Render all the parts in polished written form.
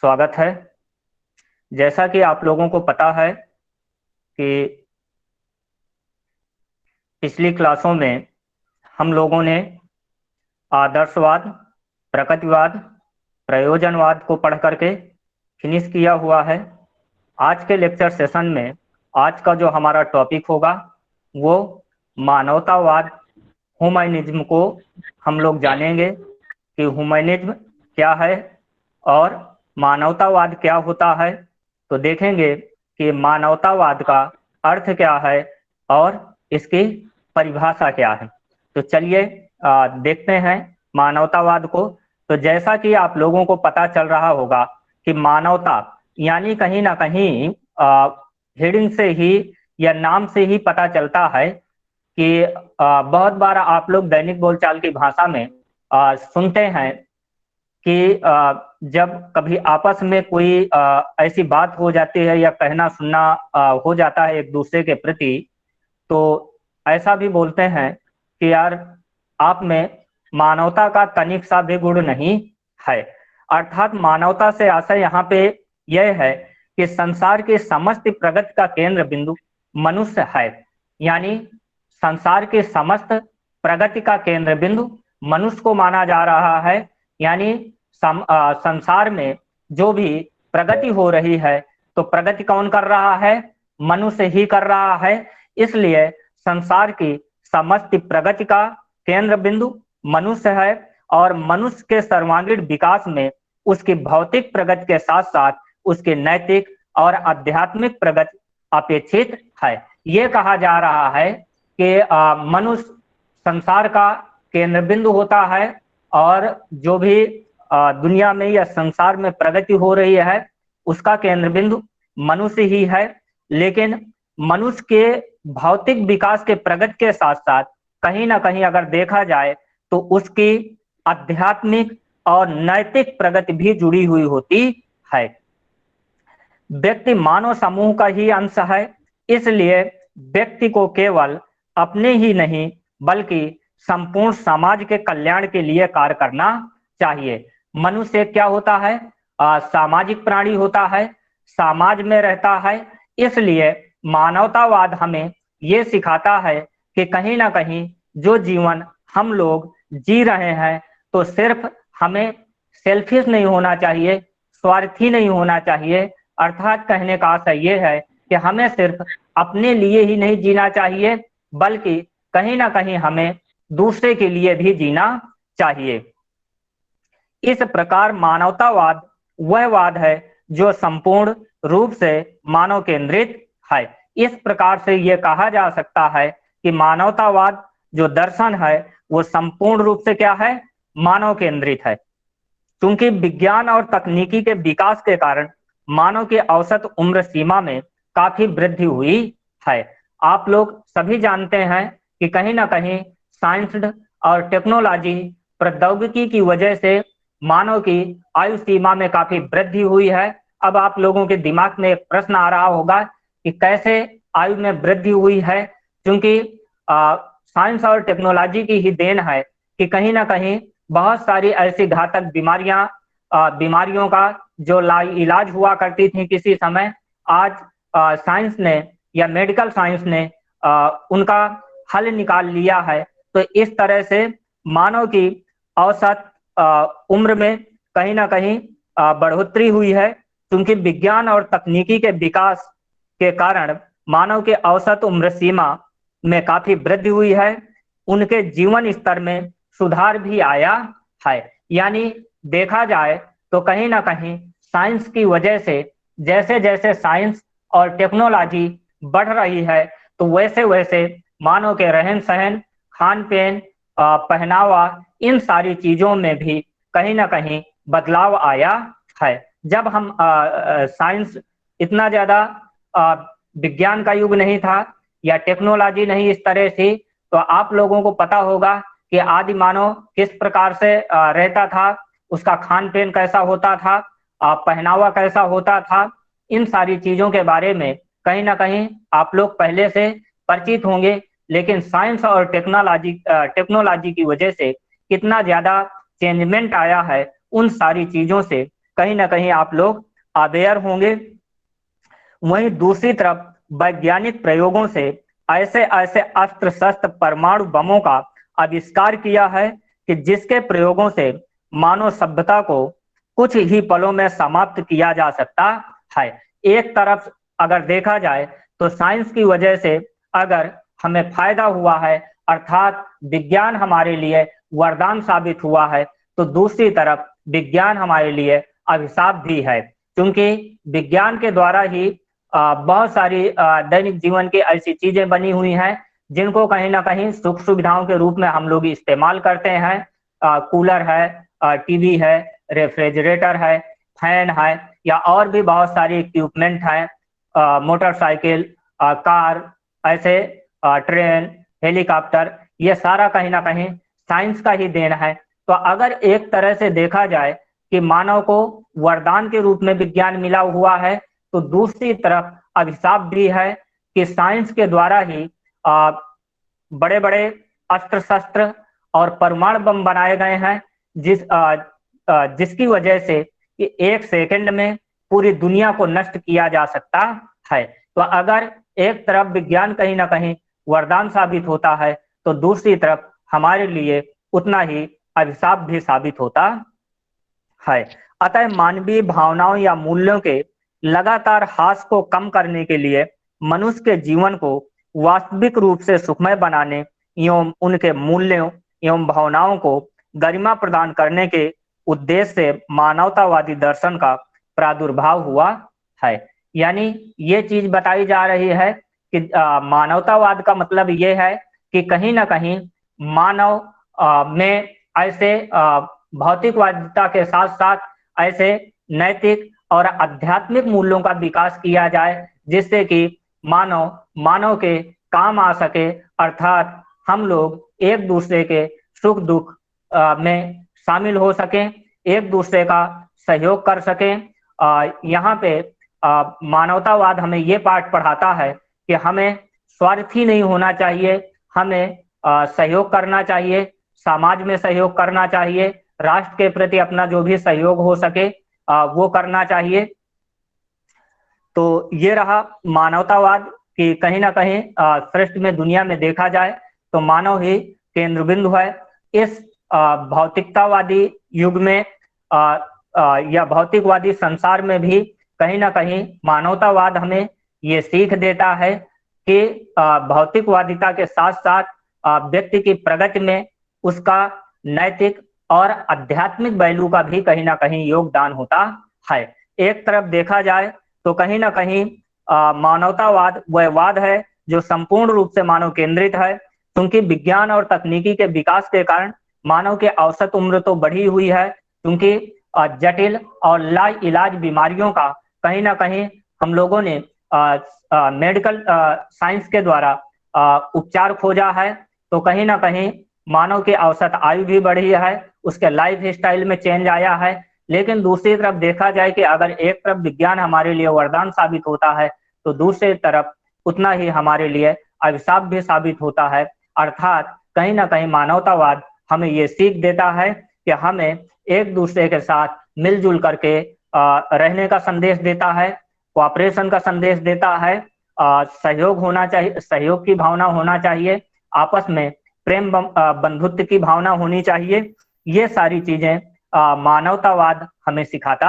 स्वागत है। जैसा कि आप लोगों को पता है कि पिछली क्लासों में हम लोगों ने आदर्शवाद, प्रकृतिवाद, प्रयोजनवाद को पढ़ करके फिनिश किया हुआ है। आज के लेक्चर सेशन में आज का जो हमारा टॉपिक होगा वो मानवतावाद, ह्यूमैनिज्म को हम लोग जानेंगे कि ह्यूमैनिज्म क्या है और मानवतावाद क्या होता है। तो देखेंगे कि मानवतावाद का अर्थ क्या है और इसकी परिभाषा क्या है। तो चलिए देखते हैं मानवतावाद को। तो जैसा कि आप लोगों को पता चल रहा होगा कि मानवता यानी कहीं ना कहीं हेडिंग से ही या नाम से ही पता चलता है कि बहुत बार आप लोग दैनिक बोलचाल की भाषा में सुनते हैं कि जब कभी आपस में कोई ऐसी बात हो जाती है या कहना सुनना हो जाता है एक दूसरे के प्रति, तो ऐसा भी बोलते हैं कि यार आप में मानवता का तनिक सा भी गुण नहीं है। अर्थात मानवता से आशय यहाँ पे यह है कि संसार के समस्त प्रगति का केंद्र बिंदु मनुष्य है। यानी संसार के समस्त प्रगति का केंद्र बिंदु मनुष्य को माना जा रहा है। यानी संसार में जो भी प्रगति हो रही है तो प्रगति कौन कर रहा है? मनुष्य ही कर रहा है। इसलिए संसार की समस्त प्रगति का केंद्र बिंदु मनुष्य है और मनुष्य के सर्वांगीण विकास में उसकी भौतिक प्रगति के साथ साथ उसकी नैतिक और आध्यात्मिक प्रगति अपेक्षित है। ये कहा जा रहा है कि मनुष्य संसार का केंद्र बिंदु होता है और जो भी दुनिया में या संसार में प्रगति हो रही है उसका केंद्र बिंदु मनुष्य ही है। लेकिन मनुष्य के भौतिक विकास के प्रगति के साथ साथ कहीं ना कहीं अगर देखा जाए तो उसकी आध्यात्मिक और नैतिक प्रगति भी जुड़ी हुई होती है। व्यक्ति मानव समूह का ही अंश है, इसलिए व्यक्ति को केवल अपने ही नहीं बल्कि संपूर्ण समाज के कल्याण के लिए कार्य करना चाहिए। मनुष्य क्या होता है? सामाजिक प्राणी होता है, समाज में रहता है। इसलिए मानवतावाद हमें ये सिखाता है कि कहीं ना कहीं जो जीवन हम लोग जी रहे हैं तो सिर्फ हमें सेल्फिश नहीं होना चाहिए, स्वार्थी नहीं होना चाहिए। अर्थात कहने का आशय ये है कि हमें सिर्फ अपने लिए ही नहीं जीना चाहिए बल्कि कहीं ना कहीं हमें दूसरे के लिए भी जीना चाहिए। इस प्रकार मानवतावाद वह वाद है जो संपूर्ण रूप से मानव केंद्रित है। इस प्रकार से यह कहा जा सकता है कि मानवतावाद जो दर्शन है वो संपूर्ण रूप से क्या है? मानव केंद्रित है। क्योंकि विज्ञान और तकनीकी के विकास के कारण मानव की औसत उम्र सीमा में काफी वृद्धि हुई है। आप लोग सभी जानते हैं कि कहीं ना कहीं साइंस और टेक्नोलॉजी प्रौद्योगिकी की वजह से मानव की आयु सीमा में काफी वृद्धि हुई है। अब आप लोगों के दिमाग में एक प्रश्न आ रहा होगा कि कैसे आयु में वृद्धि हुई है? क्योंकि साइंस और टेक्नोलॉजी की ही देन है कि कहीं ना कहीं बहुत सारी ऐसी घातक बीमारियों का जो इलाज हुआ करती थी किसी समय, आज साइंस ने या मेडिकल साइंस ने उनका हल निकाल लिया है। तो इस तरह से मानव की औसत उम्र में कहीं ना कहीं बढ़ोतरी हुई है। क्योंकि विज्ञान और तकनीकी के विकास के कारण मानव के औसत उम्र सीमा में काफी वृद्धि हुई है। उनके जीवन स्तर में सुधार भी आया है। यानी देखा जाए तो कहीं ना कहीं साइंस की वजह से जैसे जैसे साइंस और टेक्नोलॉजी बढ़ रही है तो वैसे वैसे मानव के रहन सहन, खान पीन, पहनावा, इन सारी चीजों में भी कहीं ना कहीं बदलाव आया है। जब हम साइंस इतना ज्यादा विज्ञान का युग नहीं था या टेक्नोलॉजी नहीं इस तरह थी, तो आप लोगों को पता होगा कि आदि मानव किस प्रकार से रहता था, उसका खान पीन कैसा होता था, पहनावा कैसा होता था। इन सारी चीजों के बारे में कहीं ना कहीं आप लोग पहले से परिचित होंगे। लेकिन साइंस और टेक्नोलॉजी की वजह से कितना ज्यादा चेंजमेंट आया है, उन सारी चीजों से कहीं ना कहीं आप लोग अवेयर होंगे। वहीं दूसरी तरफ वैज्ञानिक प्रयोगों से ऐसे ऐसे अस्त्र शस्त्र परमाणु बमों का आविष्कार किया है कि जिसके प्रयोगों से मानव सभ्यता को कुछ ही पलों में समाप्त किया जा सकता है। एक तरफ अगर देखा जाए तो साइंस की वजह से अगर हमें फायदा हुआ है, अर्थात विज्ञान हमारे लिए वरदान साबित हुआ है, तो दूसरी तरफ विज्ञान हमारे लिए अभिशाप भी है, क्योंकि विज्ञान के द्वारा ही बहुत सारी दैनिक जीवन की ऐसी चीजें बनी हुई हैं जिनको कहीं ना कहीं सुख सुविधाओं के रूप में हम लोग इस्तेमाल करते हैं। कूलर है, टीवी है, रेफ्रिजरेटर है, फैन है, या और भी बहुत सारी इक्विपमेंट है, मोटरसाइकिल, कार, ऐसे ट्रेन, हेलीकॉप्टर, ये सारा कहीं ना कहीं साइंस का ही देन है। तो अगर एक तरह से देखा जाए कि मानव को वरदान के रूप में विज्ञान मिला हुआ है, तो दूसरी तरफ अभिशाप भी है कि साइंस के द्वारा ही बड़े बड़े अस्त्र शस्त्र और परमाणु बम बनाए गए हैं, जिसकी वजह से कि एक सेकंड में पूरी दुनिया को नष्ट किया जा सकता है। तो अगर एक तरफ विज्ञान कहीं ना कहीं वरदान साबित होता है, तो दूसरी तरफ हमारे लिए उतना ही अभिशाप भी साबित होता है। अतः मानवीय भावनाओं या मूल्यों के लगातार ह्रास को कम करने के लिए मनुष्य के जीवन को वास्तविक रूप से सुखमय बनाने एवं उनके मूल्यों एवं भावनाओं को गरिमा प्रदान करने के उद्देश्य से मानवतावादी दर्शन का प्रादुर्भाव हुआ है। यानी ये चीज बताई जा रही है कि मानवतावाद का मतलब ये है कि कहीं ना कहीं मानव में ऐसे भौतिकवादिता के साथ साथ ऐसे नैतिक और आध्यात्मिक मूल्यों का विकास किया जाए, जिससे कि मानव के काम आ सके, अर्थात हम लोग एक दूसरे के सुख दुख में शामिल हो सकें, एक दूसरे का सहयोग कर सकें। यहाँ पे मानवतावाद हमें ये पाठ पढ़ाता है कि हमें स्वार्थी नहीं होना चाहिए, हमें सहयोग करना चाहिए, समाज में सहयोग करना चाहिए, राष्ट्र के प्रति अपना जो भी सहयोग हो सके वो करना चाहिए। तो ये रहा मानवतावाद कि कहीं ना कहीं सृष्टि में, दुनिया में देखा जाए तो मानव ही केंद्र बिंदु है। इस भौतिकतावादी युग में या भौतिकवादी संसार में भी कहीं ना कहीं मानवतावाद हमें ये सीख देता है कि भौतिकवादिता के साथ साथ व्यक्ति की प्रगति में उसका नैतिक और आध्यात्मिक वैल्यू का भी कहीं ना कहीं योगदान होता है। एक तरफ देखा जाए तो कहीं ना कहीं मानवतावाद वह वाद है जो संपूर्ण रूप से मानव केंद्रित है, क्योंकि विज्ञान और तकनीकी के विकास के कारण मानव के औसत उम्र तो बढ़ी हुई है, क्योंकि जटिल और लाइलाज बीमारियों का कहीं ना कहीं हम लोगों ने मेडिकल साइंस के द्वारा उपचार खोजा है। तो कहीं ना कहीं मानव की औसत आयु भी बढ़ी है, उसके लाइफ स्टाइल में चेंज आया है। लेकिन दूसरी तरफ देखा जाए कि अगर एक तरफ विज्ञान हमारे लिए वरदान साबित होता है, तो दूसरी तरफ उतना ही हमारे लिए अभिशाप भी साबित होता है। अर्थात कहीं ना कहीं मानवतावाद हमें ये सीख देता है कि हमें एक दूसरे के साथ मिलजुल करके रहने का संदेश देता है, कोऑपरेशन का संदेश देता है, सहयोग होना चाहिए, सहयोग की भावना होना चाहिए, आपस में प्रेम बंधुत्व की भावना होनी चाहिए। ये सारी चीजें मानवतावाद हमें सिखाता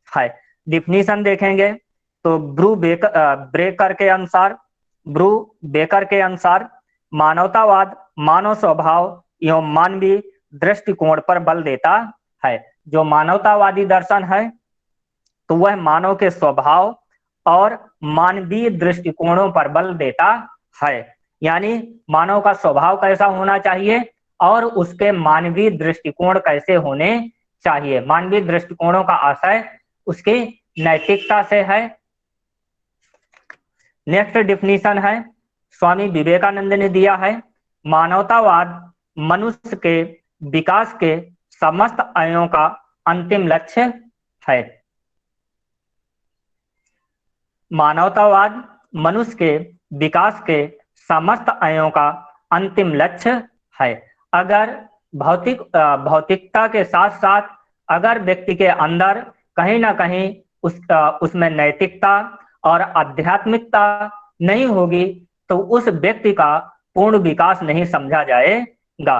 है। डिफिनीशन देखेंगे तो ब्रू बेकर के अनुसार मानवतावाद मानव स्वभाव एवं मानवीय दृष्टिकोण पर बल देता है। जो मानवतावादी दर्शन है तो वह मानव के स्वभाव और मानवीय दृष्टिकोणों पर बल देता है, यानी मानव का स्वभाव कैसा होना चाहिए और उसके मानवीय दृष्टिकोण कैसे होने चाहिए। मानवीय दृष्टिकोणों का आशय उसकी नैतिकता से है। नेक्स्ट डिफिनीशन है स्वामी विवेकानंद ने दिया है, मानवतावाद मनुष्य के विकास के समस्त आयों का अंतिम लक्ष्य है। मानवतावाद मनुष्य के विकास के समस्त आयों का अंतिम लक्ष्य है। अगर भौतिकता के साथ साथ अगर व्यक्ति के अंदर कहीं ना कहीं उसमें नैतिकता और आध्यात्मिकता नहीं होगी तो उस व्यक्ति का पूर्ण विकास नहीं समझा जाएगा।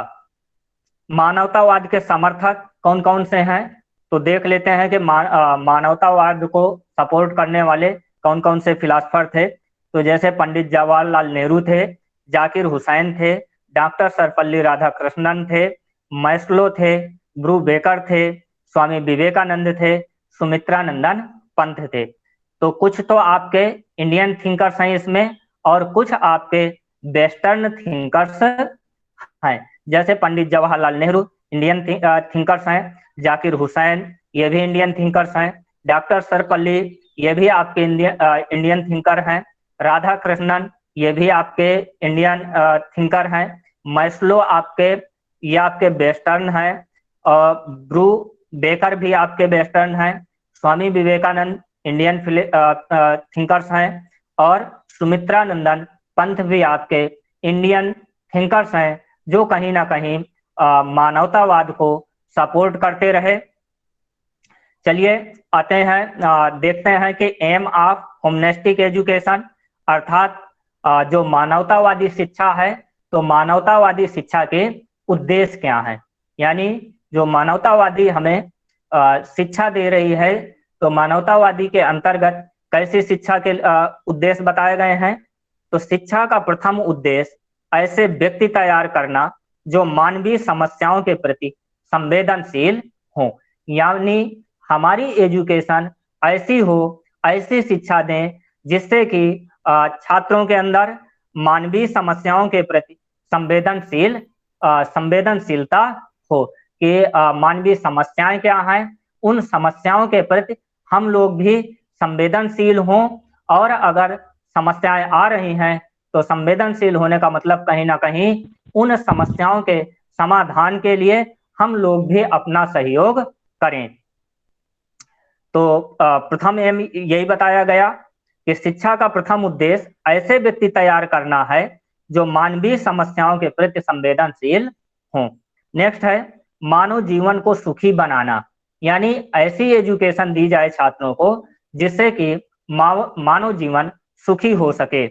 मानवतावाद के समर्थक कौन कौन से हैं, तो देख लेते हैं कि मानवतावाद को सपोर्ट करने वाले कौन कौन से फिलासफर थे। तो जैसे पंडित जवाहरलाल नेहरू थे, जाकिर हुसैन थे, डॉक्टर सर्वपल्ली राधाकृष्णन थे, मैस्लो थे, ब्रू बेकर थे, स्वामी विवेकानंद थे, सुमित्रानंदन पंत थे। तो कुछ तो आपके इंडियन थिंकर्स हैं इसमें, और कुछ आपके वेस्टर्न थिंकर्स हैं। जैसे पंडित जवाहरलाल नेहरू इंडियन थिंकर्स हैं, जाकिर हुसैन ये भी इंडियन थिंकर्स हैं, डॉक्टर सर्वपल्ली ये भी आपके इंडियन थिंकर हैं, राधा कृष्णन ये भी आपके इंडियन थिंकर हैं, मैस्लो ये आपके वेस्टर्न हैं, और ब्रू बेकर भी आपके वेस्टर्न हैं, स्वामी विवेकानंद इंडियन थिंकर्स हैं, और सुमित्रानंदन पंत भी आपके इंडियन थिंकर्स हैं, जो कहीं ना कहीं मानवतावाद को सपोर्ट करते रहे। चलिए आते हैं, देखते हैं कि एम ऑफ ह्यूमनिस्टिक एजुकेशन, अर्थात जो मानवतावादी शिक्षा है, तो मानवतावादी शिक्षा के उद्देश्य क्या हैं। यानी जो मानवतावादी हमें शिक्षा दे रही है, तो मानवतावादी के अंतर्गत कैसी शिक्षा के उद्देश्य बताए गए हैं। तो शिक्षा का प्रथम उद्देश्य ऐसे व्यक्ति तैयार करना जो मानवीय समस्याओं के प्रति संवेदनशील हो। यानी हमारी एजुकेशन ऐसी हो, ऐसी शिक्षा दें जिससे कि छात्रों के अंदर मानवीय समस्याओं के प्रति संवेदनशीलता हो कि मानवीय समस्याएं क्या हैं, उन समस्याओं के प्रति हम लोग भी संवेदनशील हों, और अगर समस्याएं आ रही हैं तो संवेदनशील होने का मतलब कहीं ना कहीं उन समस्याओं के समाधान के लिए हम लोग भी अपना सहयोग करें। तो प्रथम एम यही बताया गया कि शिक्षा का प्रथम उद्देश्य ऐसे व्यक्ति तैयार करना है जो मानवीय समस्याओं के प्रति संवेदनशील हों। नेक्स्ट है मानव जीवन को सुखी बनाना, यानी ऐसी एजुकेशन दी जाए छात्रों को जिससे कि मानव जीवन सुखी हो सके।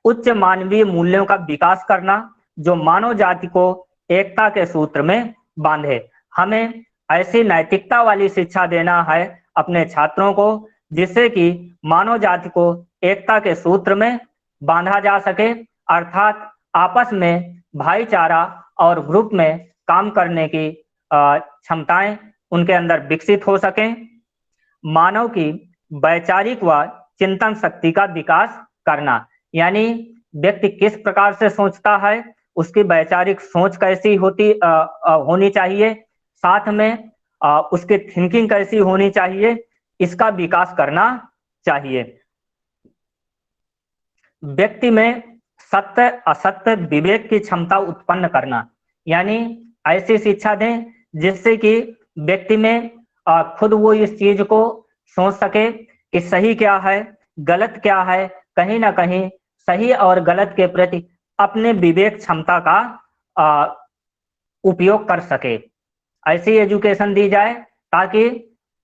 उच्च मानवीय मूल्यों का विकास करना जो मानव जाति को एकता के सूत्र में बांधे। हमें ऐसी नैतिकता वाली शिक्षा देना है अपने छात्रों को जिससे कि मानव जाति को एकता के सूत्र में बांधा जा सके, अर्थात आपस में भाईचारा और ग्रुप में काम करने की क्षमताएं उनके अंदर विकसित हो सकें। मानव की वैचारिक व चिंतन शक्ति का विकास करना, यानी व्यक्ति किस प्रकार से सोचता है, उसकी वैचारिक सोच कैसी होनी चाहिए, साथ में उसकी थिंकिंग कैसी होनी चाहिए, इसका विकास करना चाहिए। व्यक्ति में सत्य असत्य विवेक की क्षमता उत्पन्न करना, यानी ऐसी शिक्षा दें जिससे कि व्यक्ति में खुद वो इस चीज को सोच सके कि सही क्या है, गलत क्या है, कहीं ना कहीं सही और गलत के प्रति अपने विवेक क्षमता का उपयोग कर सके। ऐसी एजुकेशन दी जाए ताकि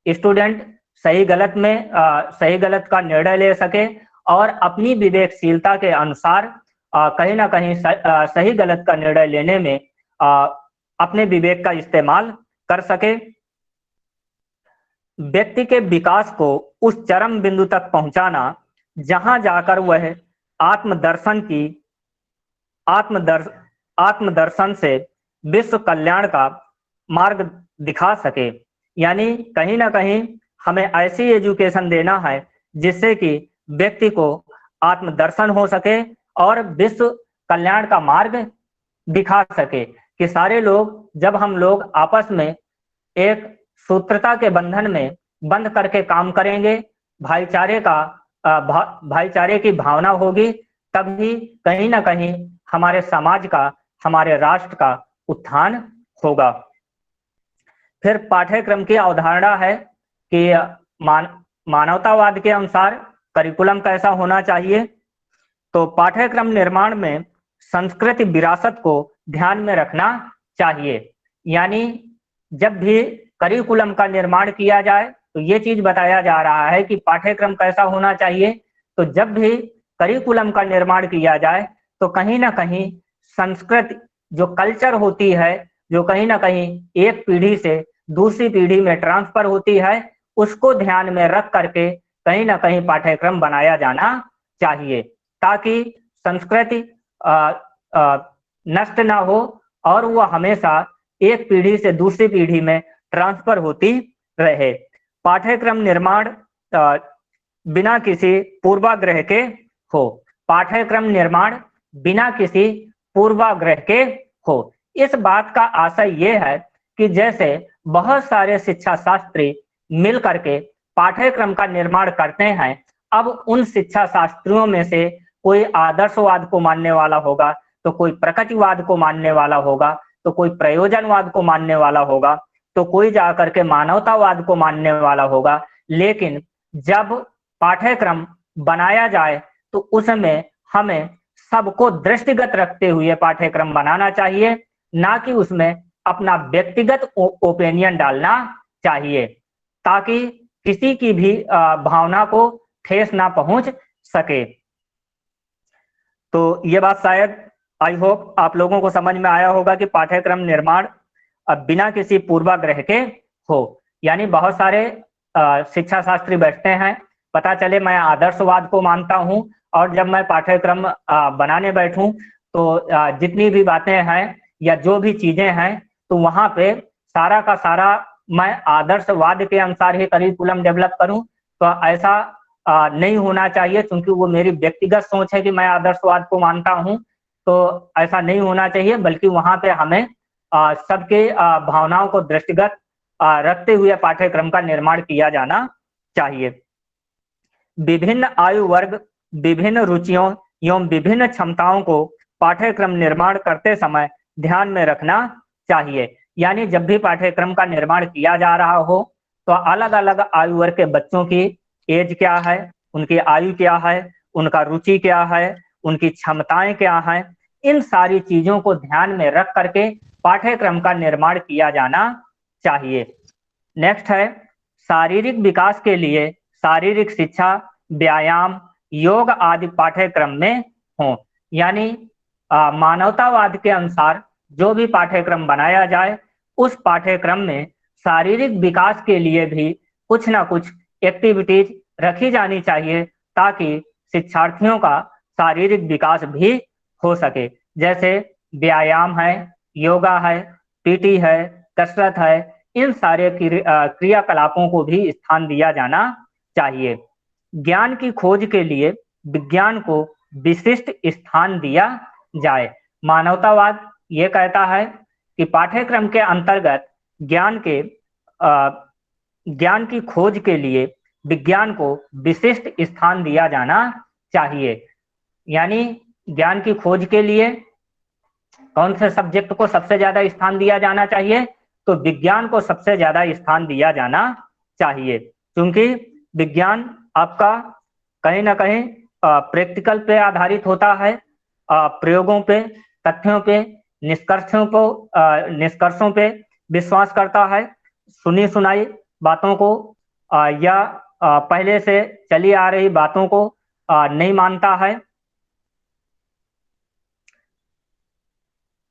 स्टूडेंट सही गलत का निर्णय ले सके और अपनी विवेकशीलता के अनुसार कहीं ना कहीं सही गलत का निर्णय लेने में अपने विवेक का इस्तेमाल कर सके। व्यक्ति के विकास को उस चरम बिंदु तक पहुंचाना जहां जाकर वह आत्मदर्शन से विश्व कल्याण का मार्ग दिखा सके। यानी कहीं ना कहीं हमें ऐसी एजुकेशन देना है जिससे कि व्यक्ति को आत्मदर्शन हो सके और विश्व कल्याण का मार्ग दिखा सके कि सारे लोग, जब हम लोग आपस में एक सूत्रता के बंधन में बंध करके काम करेंगे, भाईचारे की भावना होगी, तभी कहीं ना कहीं हमारे समाज का, हमारे राष्ट्र का उत्थान होगा। फिर पाठ्यक्रम की अवधारणा है कि मानवतावाद के अनुसार करिकुलम कैसा होना चाहिए। तो पाठ्यक्रम निर्माण में संस्कृति विरासत को ध्यान में रखना चाहिए। यानी जब भी करिकुलम का निर्माण किया जाए, तो ये चीज बताया जा रहा है कि पाठ्यक्रम कैसा होना चाहिए। तो जब भी करिकुलम का निर्माण किया जाए तो कहीं ना कहीं संस्कृत जो कल्चर होती है, जो कहीं ना कहीं एक पीढ़ी से दूसरी पीढ़ी में ट्रांसफर होती है, उसको ध्यान में रख करके कहीं ना कहीं पाठ्यक्रम बनाया जाना चाहिए, ताकि संस्कृति नष्ट ना हो और वह हमेशा एक पीढ़ी से दूसरी पीढ़ी में ट्रांसफर होती रहे। पाठ्यक्रम निर्माण बिना किसी पूर्वाग्रह के हो। पाठ्यक्रम निर्माण बिना किसी पूर्वाग्रह के हो। इस बात का आशय यह है कि जैसे बहुत सारे शिक्षा शास्त्री मिल करके पाठ्यक्रम का निर्माण करते हैं, अब उन शिक्षा शास्त्रियों में से कोई आदर्शवाद को मानने वाला होगा, तो कोई प्रकृतिवाद को मानने वाला होगा, तो कोई प्रयोजनवाद को मानने वाला होगा, तो कोई जाकर के मानवतावाद को मानने वाला होगा। लेकिन जब पाठ्यक्रम बनाया जाए तो उसमें हमें सबको दृष्टिगत रखते हुए पाठ्यक्रम बनाना चाहिए, ना कि उसमें अपना व्यक्तिगत ओपिनियन डालना चाहिए, ताकि किसी की भी भावना को ठेस ना पहुंच सके। तो ये बात शायद आई होप आप लोगों को समझ में आया होगा कि पाठ्यक्रम निर्माण बिना किसी पूर्वाग्रह के हो। यानी बहुत सारे शिक्षा शास्त्री बैठते हैं, पता चले मैं आदर्शवाद को मानता हूं, और जब मैं पाठ्यक्रम बनाने बैठूं तो जितनी भी बातें हैं या जो भी चीजें हैं, तो वहां पे सारा का सारा मैं आदर्शवाद के अनुसार ही करिकुलम डेवलप करूं। तो ऐसा नहीं होना चाहिए, क्योंकि वो मेरी व्यक्तिगत सोच है कि मैं आदर्शवाद को मानता हूं। तो ऐसा नहीं होना चाहिए, बल्कि वहां पे हमें सबके भावनाओं को दृष्टिगत रखते हुए पाठ्यक्रम का निर्माण किया जाना चाहिए। विभिन्न आयु वर्ग, विभिन्न रुचियों एवं विभिन्न क्षमताओं को पाठ्यक्रम निर्माण करते समय ध्यान में रखना चाहिए। यानी जब भी पाठ्यक्रम का निर्माण किया जा रहा हो, तो अलग अलग आयु वर्ग के बच्चों की एज क्या है, उनकी आयु क्या है, उनका रुचि क्या है, उनकी क्षमताएं क्या हैं, इन सारी चीजों को ध्यान में रख करके पाठ्यक्रम का निर्माण किया जाना चाहिए। नेक्स्ट है, शारीरिक विकास के लिए शारीरिक शिक्षा, व्यायाम, योग आदि पाठ्यक्रम में हो। यानी मानवतावाद के अनुसार जो भी पाठ्यक्रम बनाया जाए, उस पाठ्यक्रम में शारीरिक विकास के लिए भी कुछ ना कुछ एक्टिविटीज रखी जानी चाहिए, ताकि शिक्षार्थियों का शारीरिक विकास भी हो सके। जैसे व्यायाम है, योगा है, पीटी है, कसरत है, इन सारे क्रियाकलापों को भी स्थान दिया जाना चाहिए। ज्ञान की खोज के लिए विज्ञान को विशिष्ट स्थान दिया जाए। मानवतावाद ये कहता है कि पाठ्यक्रम के अंतर्गत ज्ञान की खोज के लिए विज्ञान को विशिष्ट स्थान दिया जाना चाहिए। यानी ज्ञान की खोज के लिए कौन से सब्जेक्ट को सबसे ज्यादा स्थान दिया जाना चाहिए, तो विज्ञान को सबसे ज्यादा स्थान दिया जाना चाहिए, क्योंकि विज्ञान आपका कहीं ना कहीं प्रैक्टिकल पे आधारित होता है, प्रयोगों पे, तथ्यों पे, निष्कर्षों पे विश्वास करता है। सुनी सुनाई बातों को या पहले से चली आ रही बातों को नहीं मानता है।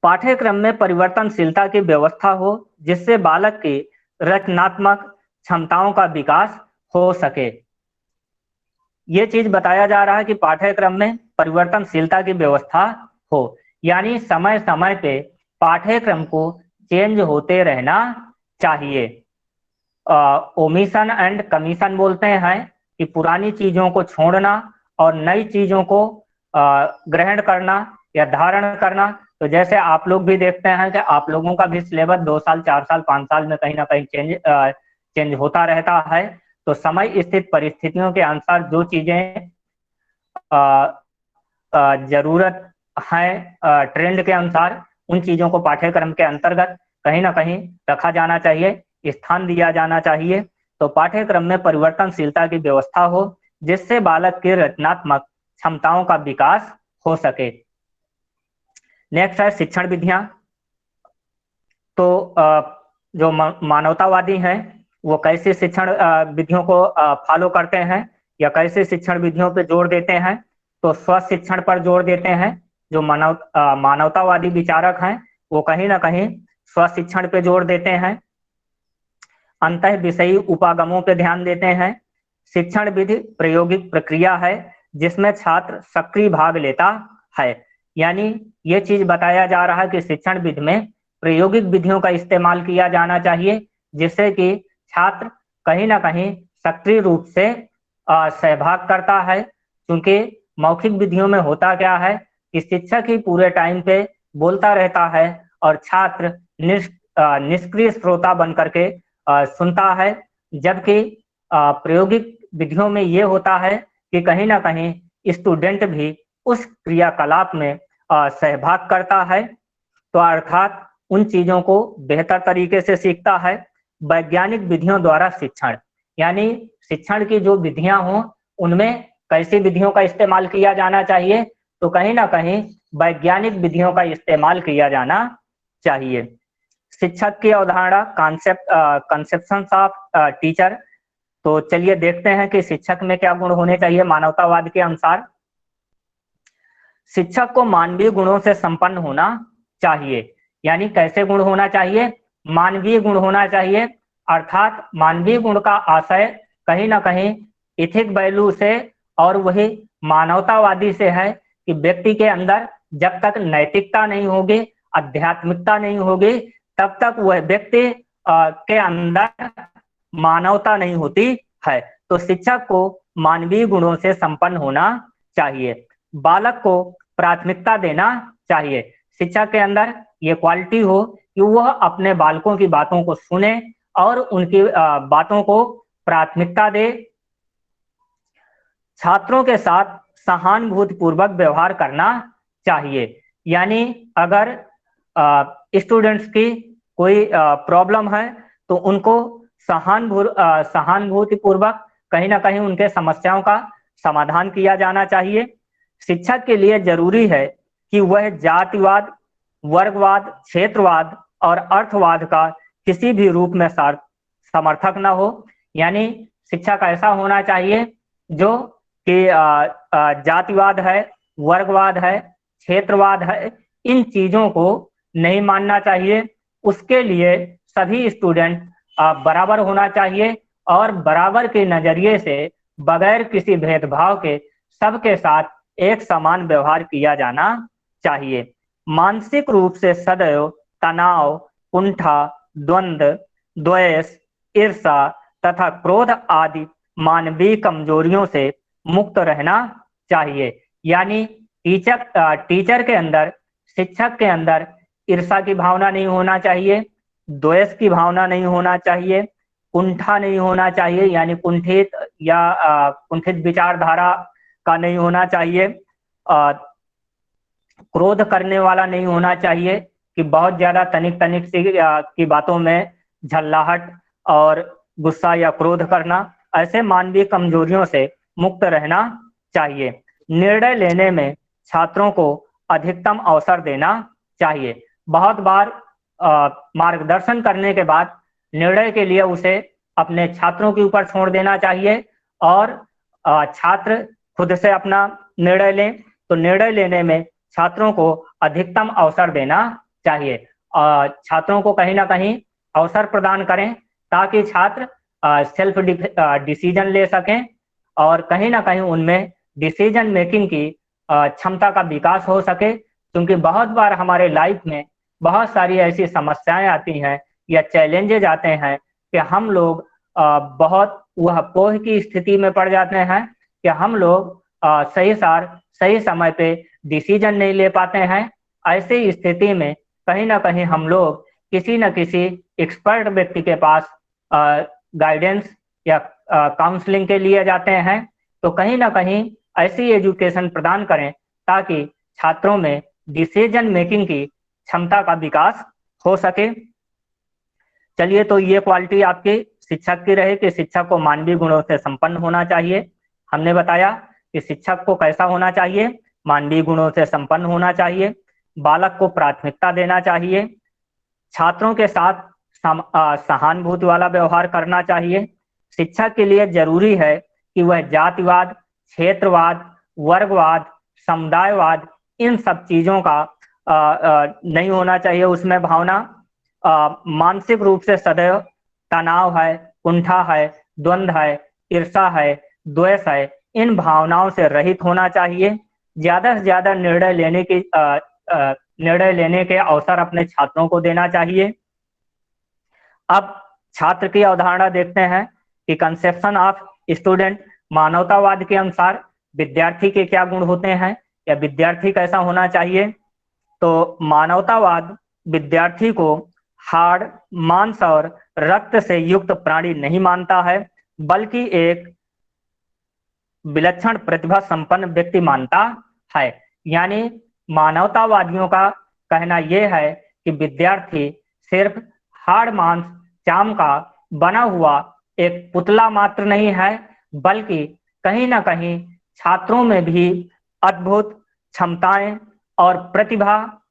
पाठ्यक्रम में परिवर्तनशीलता की व्यवस्था हो, जिससे बालक की रचनात्मक क्षमताओं का विकास हो सके। ये चीज बताया जा रहा है कि पाठ्यक्रम में परिवर्तनशीलता की व्यवस्था हो, यानी समय समय पे पाठ्यक्रम को चेंज होते रहना चाहिए। ओमिशन एंड कमीशन बोलते हैं कि पुरानी चीजों को छोड़ना और नई चीजों को ग्रहण करना या धारण करना। तो जैसे आप लोग भी देखते हैं कि आप लोगों का भी सिलेबस 2 साल 4 साल 5 साल में कहीं ना कहीं चेंज होता रहता है। तो समय स्थित परिस्थितियों के अनुसार जो चीजें जरूरत है, ट्रेंड के अनुसार उन चीजों को पाठ्यक्रम के अंतर्गत कहीं ना कहीं रखा जाना चाहिए, स्थान दिया जाना चाहिए। तो पाठ्यक्रम में परिवर्तनशीलता की व्यवस्था हो, जिससे बालक के रचनात्मक क्षमताओं का विकास हो सके। नेक्स्ट है शिक्षण विधियां। तो जो मानवतावादी हैं वो कैसे शिक्षण विधियों को फॉलो करते हैं या कैसे शिक्षण विधियों पे जोर देते हैं, तो स्व शिक्षण पर जोर देते हैं। जो मानवतावादी विचारक हैं वो कहीं ना कहीं स्व शिक्षण पे जोर देते हैं। अंतः विषयी उपागमों पे ध्यान देते हैं। शिक्षण विधि प्रायोगिक प्रक्रिया है जिसमें छात्र सक्रिय भाग लेता है। यानी ये चीज बताया जा रहा है कि शिक्षण विधि में प्रायोगिक विधियों का इस्तेमाल किया जाना चाहिए, जिससे कि छात्र कहीं ना कहीं सक्रिय रूप से सहभाग करता है। क्योंकि मौखिक विधियों में होता क्या है कि शिक्षक ही पूरे टाइम पे बोलता रहता है और छात्र निष्क्रिय श्रोता बन करके सुनता है। जबकि प्रायोगिक विधियों में ये होता है कि कहीं ना कहीं स्टूडेंट भी उस क्रियाकलाप में सहभाग करता है, तो अर्थात उन चीजों को बेहतर तरीके से सीखता है। वैज्ञानिक विधियों द्वारा शिक्षण, यानी शिक्षण की जो विधियां हों उनमें कैसी विधियों का इस्तेमाल किया जाना चाहिए, तो कहीं ना कहीं वैज्ञानिक विधियों का इस्तेमाल किया जाना चाहिए। शिक्षक की अवधारणा, कंसेप्शंस ऑफ टीचर। तो चलिए देखते हैं कि शिक्षक में क्या गुण होने चाहिए मानवतावाद के अनुसार। शिक्षक को मानवीय गुणों से संपन्न होना चाहिए। यानी कैसे गुण होना चाहिए? मानवीय गुण होना चाहिए। अर्थात मानवीय गुण का आशय कहीं ना कहीं इथिक वैल्यू से और वही मानवतावादी से है कि व्यक्ति के अंदर जब तक नैतिकता नहीं होगी, आध्यात्मिकता नहीं होगी, तब तक वह व्यक्ति के अंदर मानवता नहीं होती है। तो शिक्षक को मानवीय गुणों से संपन्न होना चाहिए। बालक को प्राथमिकता देना चाहिए। शिक्षक के अंदर ये क्वालिटी हो कि वह अपने बालकों की बातों को सुने और उनकी बातों को प्राथमिकता दे। छात्रों के साथ सहानुभूतिपूर्वक व्यवहार करना चाहिए। यानी अगर स्टूडेंट्स की कोई प्रॉब्लम है तो उनको सहानुभूतिपूर्वक कहीं ना कहीं उनके समस्याओं का समाधान किया जाना चाहिए। शिक्षक के लिए जरूरी है कि वह जातिवाद, वर्गवाद, क्षेत्रवाद और अर्थवाद का किसी भी रूप में समर्थक न हो। यानी शिक्षक ऐसा होना चाहिए जो कि जातिवाद है, वर्गवाद है, क्षेत्रवाद है, इन चीजों को नहीं मानना चाहिए। उसके लिए सभी स्टूडेंट बराबर होना चाहिए और बराबर के नजरिए से बगैर किसी भेदभाव के सबके साथ एक समान व्यवहार किया जाना चाहिए। मानसिक रूप से सदैव तनाव, कुंठा, द्वंद्व, द्वेष, ईर्ष्या तथा क्रोध आदि मानवीय कमजोरियों से मुक्त रहना चाहिए। यानी टीचर के अंदर, शिक्षक के अंदर ईर्ष्या की भावना नहीं होना चाहिए, द्वेष की भावना नहीं होना चाहिए, कुंठा नहीं होना चाहिए, यानी कुंठित विचारधारा का नहीं होना चाहिए, क्रोध करने वाला नहीं होना चाहिए कि बहुत ज्यादा तनिक तनिक सी की बातों में झल्लाहट और गुस्सा या क्रोध करना। ऐसे मानवीय कमजोरियों से मुक्त रहना चाहिए। निर्णय लेने में छात्रों को अधिकतम अवसर देना चाहिए। बहुत बार मार्गदर्शन करने के बाद निर्णय के लिए उसे अपने छात्रों के ऊपर छोड़ देना चाहिए और छात्र खुद से अपना निर्णय लें। तो निर्णय लेने में छात्रों को अधिकतम अवसर देना चाहिए। छात्रों को कहीं ना कहीं अवसर प्रदान करें ताकि छात्र सेल्फ डिसीजन ले सकें और कहीं ना कहीं उनमें डिसीजन मेकिंग की क्षमता का विकास हो सके। क्योंकि बहुत बार हमारे लाइफ में बहुत सारी ऐसी समस्याएं आती हैं या चैलेंजेज आते हैं कि हम लोग बहुत वह पोह की स्थिति में पड़ जाते हैं कि हम लोग सही समय पे डिसीजन नहीं ले पाते हैं। ऐसी स्थिति में कहीं ना कहीं हम लोग किसी न किसी एक्सपर्ट व्यक्ति के पास गाइडेंस या काउंसलिंग के लिए जाते हैं। तो कहीं ना कहीं ऐसी एजुकेशन प्रदान करें ताकि छात्रों में डिसीजन मेकिंग की क्षमता का विकास हो सके। चलिए, तो ये क्वालिटी आपके शिक्षक की रहे कि शिक्षक को मानवीय गुणों से संपन्न होना चाहिए। हमने बताया कि शिक्षक को कैसा होना चाहिए, मानवीय गुणों से संपन्न होना चाहिए, बालक को प्राथमिकता देना चाहिए, छात्रों के साथ सहानुभूति वाला व्यवहार करना चाहिए। शिक्षा के लिए जरूरी है कि वह जातिवाद, क्षेत्रवाद, वर्गवाद, समुदायवाद, इन सब चीजों का नहीं होना चाहिए उसमें भावना। मानसिक रूप से सदैव तनाव है, कुंठा है, द्वंद्व है, ईर्षा है, द्वेष है, इन भावनाओं से रहित होना चाहिए। ज्यादा से ज्यादा निर्णय लेने के अवसर अपने छात्रों को देना चाहिए। अब छात्र की अवधारणा देखते हैं कि कंसेप्शन ऑफ स्टूडेंट, मानवतावाद के अनुसार विद्यार्थी के क्या गुण होते हैं या विद्यार्थी कैसा होना चाहिए। तो मानवतावाद विद्यार्थी को हाड़, मांस और रक्त से युक्त प्राणी नहीं मानता है, बल्कि एक विलक्षण प्रतिभा संपन्न व्यक्ति मानता है। यानी मानवतावादियों का कहना यह है कि विद्यार्थी सिर्फ हाड़, मांस, चाम का बना हुआ एक पुतला मात्र नहीं है, बल्कि कहीं ना कहीं छात्रों में भी अद्भुत क्षमताएं और प्रतिभा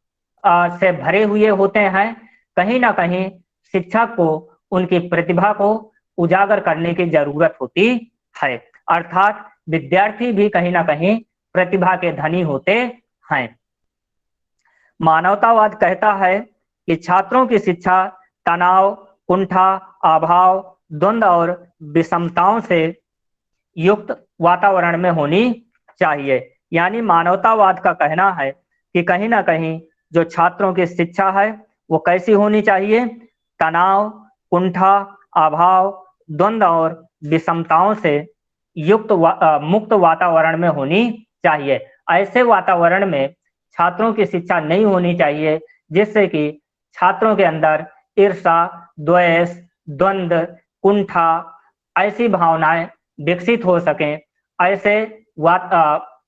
से भरे हुए होते हैं। कहीं ना कहीं शिक्षक को उनकी प्रतिभा को उजागर करने की जरूरत होती है, अर्थात विद्यार्थी भी कहीं ना कहीं प्रतिभा के धनी होते हैं। मानवतावाद कहता है कि छात्रों की शिक्षा तनाव, कुंठा, अभाव, द्वंद्व और विषमताओं से युक्त वातावरण में होनी चाहिए। यानी मानवतावाद का कहना है कि कहीं ना कहीं जो छात्रों की शिक्षा है वो कैसी होनी चाहिए, तनाव, कुंठा, अभाव, द्वंद्व और विषमताओं से युक्त मुक्त वातावरण में होनी चाहिए। ऐसे वातावरण में छात्रों की शिक्षा नहीं होनी चाहिए जिससे कि छात्रों के अंदर ईर्षा, द्वेष, द्वंद्व, कुंठा ऐसी भावनाएं विकसित हो सकें।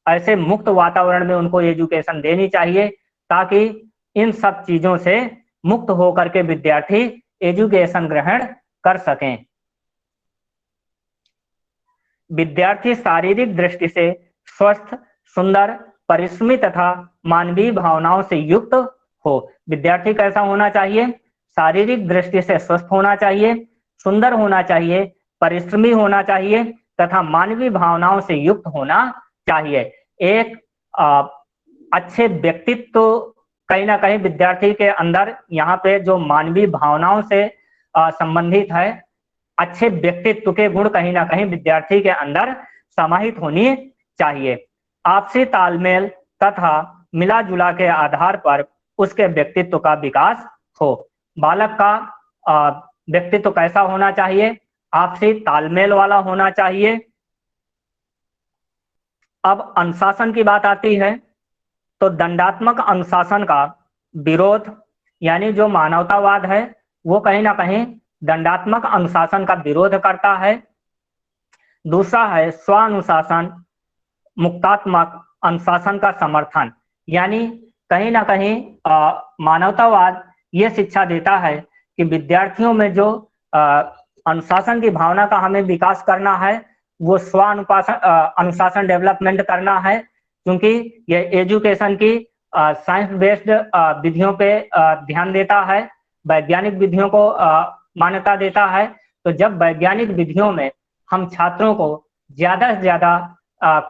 ऐसे मुक्त वातावरण में उनको एजुकेशन देनी चाहिए ताकि इन सब चीजों से मुक्त होकर के विद्यार्थी एजुकेशन ग्रहण कर सकें। विद्यार्थी शारीरिक दृष्टि से स्वस्थ, सुंदर, परिश्रमी तथा मानवीय भावनाओं से युक्त हो। विद्यार्थी कैसा होना चाहिए? शारीरिक दृष्टि से स्वस्थ होना चाहिए, सुंदर होना चाहिए, परिश्रमी होना चाहिए तथा मानवीय भावनाओं से युक्त होना चाहिए। एक अच्छे व्यक्तित्व तो कहीं ना कहीं विद्यार्थी के अंदर यहाँ पे जो मानवीय भावनाओं से संबंधित है, अच्छे व्यक्तित्व के गुण कहीं ना कहीं विद्यार्थी के अंदर समाहित होनी चाहिए। आपसी तालमेल तथा मिला जुला के आधार पर उसके व्यक्तित्व का विकास हो। बालक का व्यक्तित्व कैसा होना चाहिए? आपसी तालमेल वाला होना चाहिए। अब अनुशासन की बात आती है तो दंडात्मक अनुशासन का विरोध, यानी जो मानवतावाद है वो कहीं ना कहीं दंडात्मक अनुशासन का विरोध करता है। दूसरा है स्वानुशासन, मुक्तात्मक अनुशासन का समर्थन। यानी कहीं ना कहीं मानवतावाद ये शिक्षा देता है कि विद्यार्थियों में जो अनुशासन की भावना का हमें विकास करना है वो अनुशासन डेवलपमेंट करना है, क्योंकि ये एजुकेशन की साइंस बेस्ड विधियों पे ध्यान देता है, वैज्ञानिक विधियों को मान्यता देता है। तो जब वैज्ञानिक विधियों में हम छात्रों को ज्यादा से ज्यादा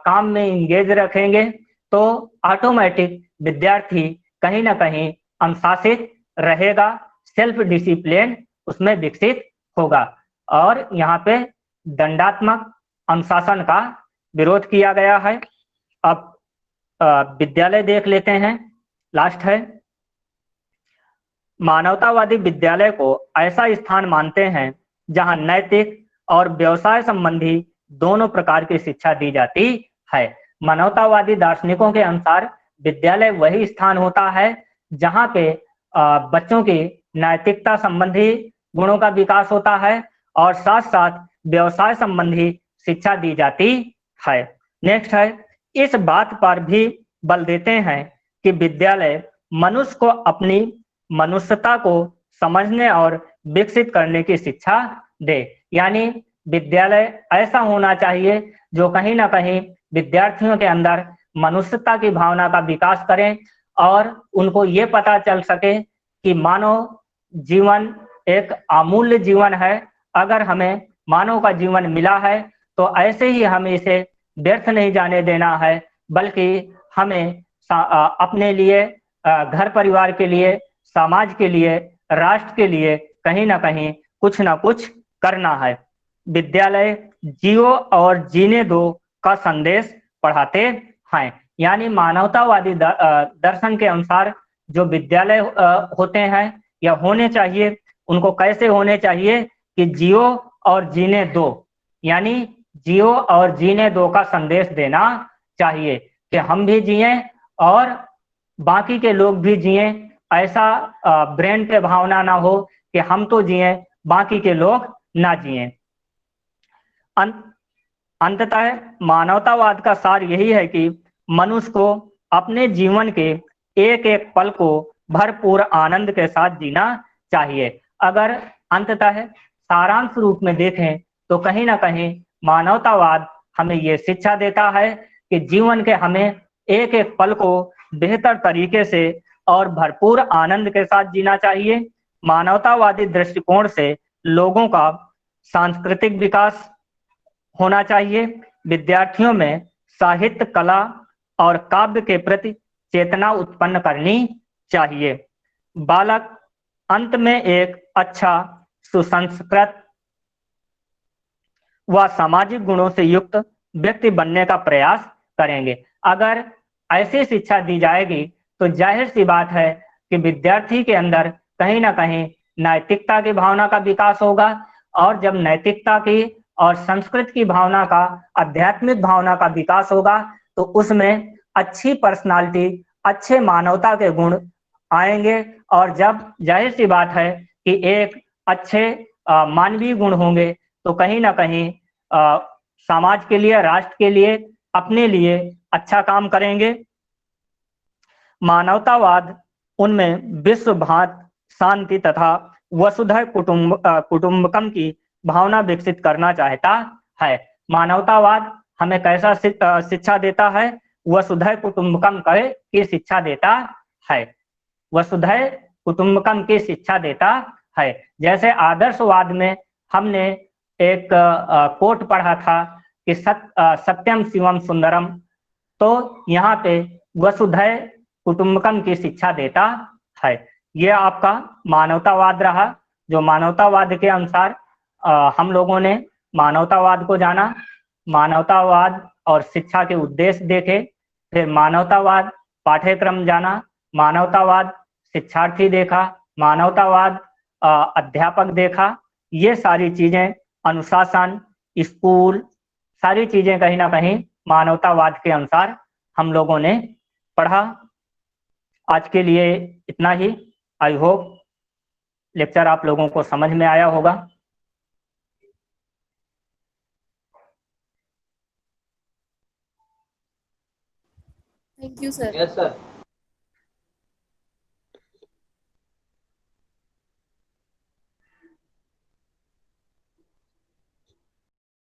काम में इंगेज रखेंगे तो ऑटोमेटिक विद्यार्थी कहीं ना कहीं अनुशासित रहेगा, सेल्फ डिसिप्लिन उसमें विकसित होगा। और यहाँ पे दंडात्मक अनुशासन का विरोध किया गया है। अब विद्यालय देख लेते हैं, लास्ट है। मानवतावादी विद्यालय को ऐसा स्थान मानते हैं जहां नैतिक और व्यवसाय संबंधी दोनों प्रकार की शिक्षा दी जाती है। मानवतावादी दार्शनिकों के अनुसार विद्यालय वही स्थान होता है जहां पे बच्चों की नैतिकता संबंधी गुणों का विकास होता है और साथ साथ व्यवसाय संबंधी शिक्षा दी जाती है। नेक्स्ट है, इस बात पर भी बल देते हैं कि विद्यालय मनुष्य को अपनी मनुष्यता को समझने और विकसित करने की शिक्षा दे। यानी विद्यालय ऐसा होना चाहिए जो कहीं ना कहीं विद्यार्थियों के अंदर मनुष्यता की भावना का विकास करें और उनको ये पता चल सके कि मानव जीवन एक अमूल्य जीवन है। अगर हमें मानव का जीवन मिला है तो ऐसे ही हमें इसे व्यर्थ नहीं जाने देना है, बल्कि हमें अपने लिए, घर परिवार के लिए, समाज के लिए, राष्ट्र के लिए कहीं ना कहीं कुछ ना कुछ करना है। विद्यालय जियो और जीने दो का संदेश पढ़ाते हैं। यानी मानवतावादी दर्शन के अनुसार जो विद्यालय होते हैं या होने चाहिए, उनको कैसे होने चाहिए कि जियो और जीने दो, यानी जियो और जीने दो का संदेश देना चाहिए कि हम भी जिए और बाकी के लोग भी जिए। ऐसा ब्रेन पे भावना ना हो कि हम तो जिए बाकी के लोग ना जिए। अंततः मानवतावाद का सार यही है कि मनुष्य को अपने जीवन के एक एक पल को भरपूर आनंद के साथ जीना चाहिए। अगर अंततः सारांश रूप में देखें तो कहीं ना कहीं मानवतावाद हमें ये शिक्षा देता है कि जीवन के हमें एक एक पल को बेहतर तरीके से और भरपूर आनंद के साथ जीना चाहिए। मानवतावादी दृष्टिकोण से लोगों का सांस्कृतिक विकास होना चाहिए। विद्यार्थियों में साहित्य, कला और काव्य के प्रति चेतना उत्पन्न करनी चाहिए। बालक अंत में एक अच्छा, सुसंस्कृत व सामाजिक गुणों से युक्त व्यक्ति बनने का प्रयास करेंगे। अगर ऐसी शिक्षा दी जाएगी तो जाहिर सी बात है कि विद्यार्थी के अंदर कहीं ना कहीं नैतिकता की भावना का विकास होगा, और जब नैतिकता की और संस्कृत की भावना का, आध्यात्मिक भावना का विकास होगा तो उसमें अच्छी पर्सनालिटी, अच्छे मानवता के गुण आएंगे। और जब जाहिर सी बात है कि एक अच्छे मानवीय गुण होंगे तो कहीं ना कहीं समाज के लिए, राष्ट्र के लिए, अपने लिए अच्छा काम करेंगे। मानवतावाद उनमें विश्व भांत, शांति तथा वसुधैव कुटुंबकम की भावना विकसित करना चाहता है। मानवतावाद हमें कैसा शिक्षा देता है? वसुधैव कुटुंबकम की शिक्षा देता है। वसुधैव कुटुंबकम की शिक्षा देता है। जैसे आदर्शवाद में हमने एक कोट पढ़ा था कि सत्यम शिवम सुंदरम, तो यहाँ पे वसुधैव कुटुंबकम की शिक्षा देता है। ये आपका मानवतावाद रहा, जो मानवतावाद के अनुसार हम लोगों ने मानवतावाद को जाना, मानवतावाद और शिक्षा के उद्देश्य देखे, फिर मानवतावाद पाठ्यक्रम जाना, मानवतावाद शिक्षार्थी देखा, मानवतावाद अध्यापक देखा। ये सारी चीजें, अनुशासन, स्कूल, सारी चीजें कहीं ना कहीं मानवतावाद के अनुसार हम लोगों ने पढ़ा। आज के लिए इतना ही। आई होप लेक्चर आप लोगों को समझ में आया होगा। Thank you sir. Yes sir.